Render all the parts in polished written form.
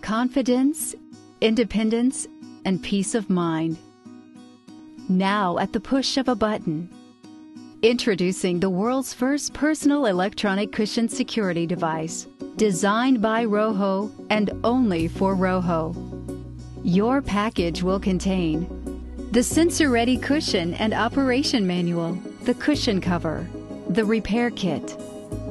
confidence, independence, and peace of mind. Now at the push of a button. Introducing the world's first personal electronic cushion security device, designed by Roho and only for Roho. Your package will contain the sensor-ready cushion and operation manual, the cushion cover, the repair kit,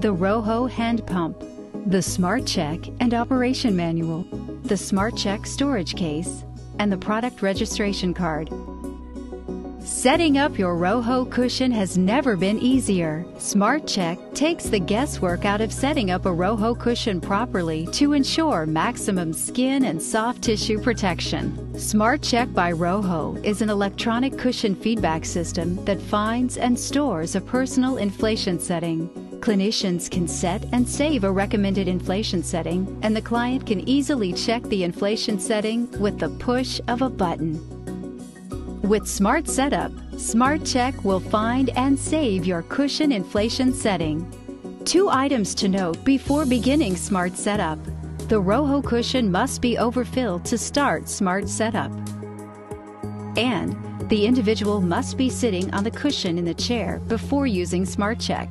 the Roho hand pump, the Smart Check and operation manual, the Smart Check storage case, and the product registration card. Setting up your Roho cushion has never been easier. Smart Check takes the guesswork out of setting up a Roho cushion properly to ensure maximum skin and soft tissue protection. Smart Check by Roho is an electronic cushion feedback system that finds and stores a personal inflation setting. Clinicians can set and save a recommended inflation setting, and the client can easily check the inflation setting with the push of a button. With Smart Setup, Smart Check will find and save your cushion inflation setting. 2 items to note before beginning Smart Setup. The Roho cushion must be overfilled to start Smart Setup. And the individual must be sitting on the cushion in the chair before using Smart Check.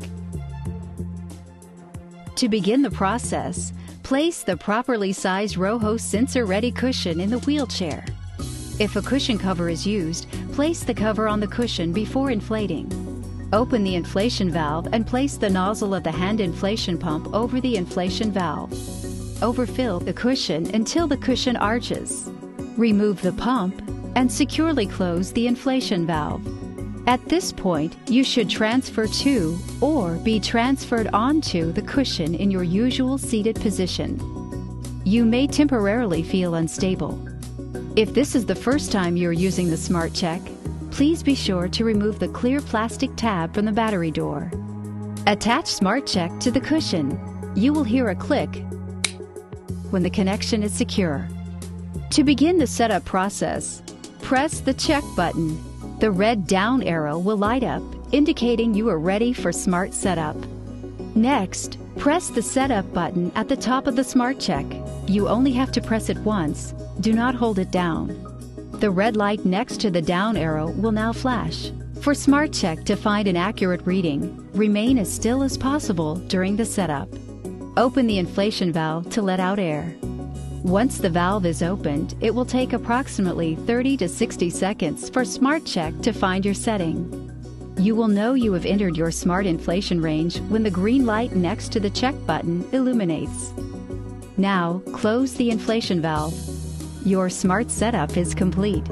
To begin the process, place the properly sized Roho sensor-ready cushion in the wheelchair. If a cushion cover is used, place the cover on the cushion before inflating. Open the inflation valve and place the nozzle of the hand inflation pump over the inflation valve. Overfill the cushion until the cushion arches. Remove the pump and securely close the inflation valve. At this point, you should transfer to or be transferred onto the cushion in your usual seated position. You may temporarily feel unstable. If this is the first time you're using the Smart Check, please be sure to remove the clear plastic tab from the battery door. Attach Smart Check to the cushion. You will hear a click when the connection is secure. To begin the setup process, press the check button. The red down arrow will light up, indicating you are ready for Smart Setup. Next, press the Setup button at the top of the Smart Check. You only have to press it once. Do not hold it down. The red light next to the down arrow will now flash. For Smart Check to find an accurate reading, remain as still as possible during the setup. Open the inflation valve to let out air. Once the valve is opened, it will take approximately 30 to 60 seconds for Smart Check to find your setting. You will know you have entered your smart inflation range when the green light next to the check button illuminates. Now, close the inflation valve. Your Smart Setup is complete.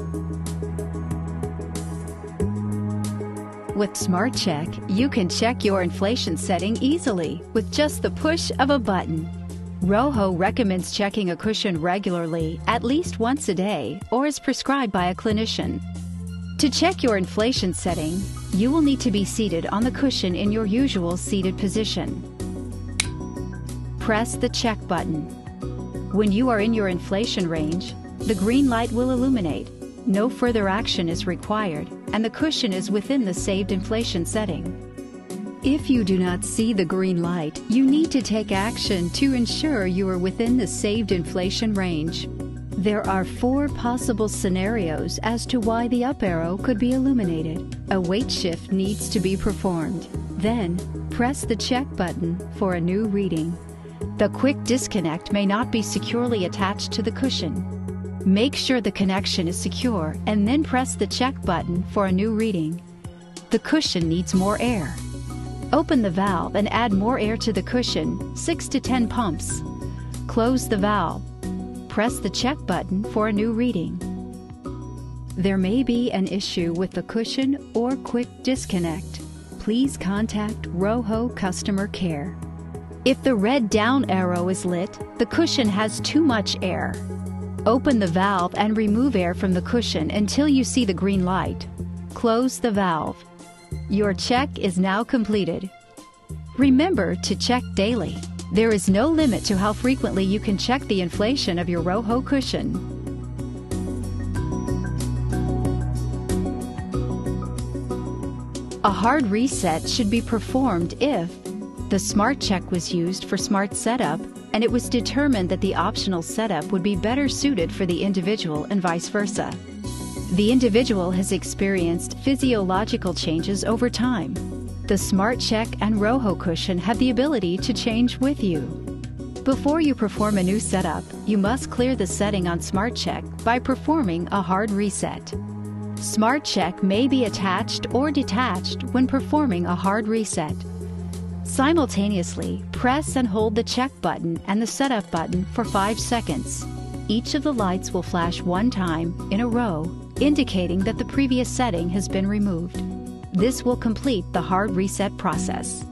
With Smart Check, you can check your inflation setting easily with just the push of a button. Roho recommends checking a cushion regularly, at least once a day, or as prescribed by a clinician. To check your inflation setting, you will need to be seated on the cushion in your usual seated position. Press the check button. When you are in your inflation range, the green light will illuminate. No further action is required, and the cushion is within the saved inflation setting. If you do not see the green light, you need to take action to ensure you are within the saved inflation range. There are 4 possible scenarios as to why the up arrow could be illuminated. A weight shift needs to be performed. Then, press the check button for a new reading. The quick disconnect may not be securely attached to the cushion. Make sure the connection is secure and then press the check button for a new reading. The cushion needs more air. Open the valve and add more air to the cushion, 6 to 10 pumps. Close the valve. Press the check button for a new reading. There may be an issue with the cushion or quick disconnect. Please contact Roho Customer Care. If the red down arrow is lit, the cushion has too much air. Open the valve and remove air from the cushion until you see the green light. Close the valve. Your check is now completed. Remember to check daily. There is no limit to how frequently you can check the inflation of your Roho cushion. A hard reset should be performed if the Smart Check was used for Smart Setup and it was determined that the optional setup would be better suited for the individual and vice versa. The individual has experienced physiological changes over time. The Smart Check and Roho cushion have the ability to change with you. Before you perform a new setup, you must clear the setting on Smart Check by performing a hard reset. Smart Check may be attached or detached when performing a hard reset. Simultaneously, press and hold the check button and the setup button for 5 seconds. Each of the lights will flash one time in a row, indicating that the previous setting has been removed. This will complete the hard reset process.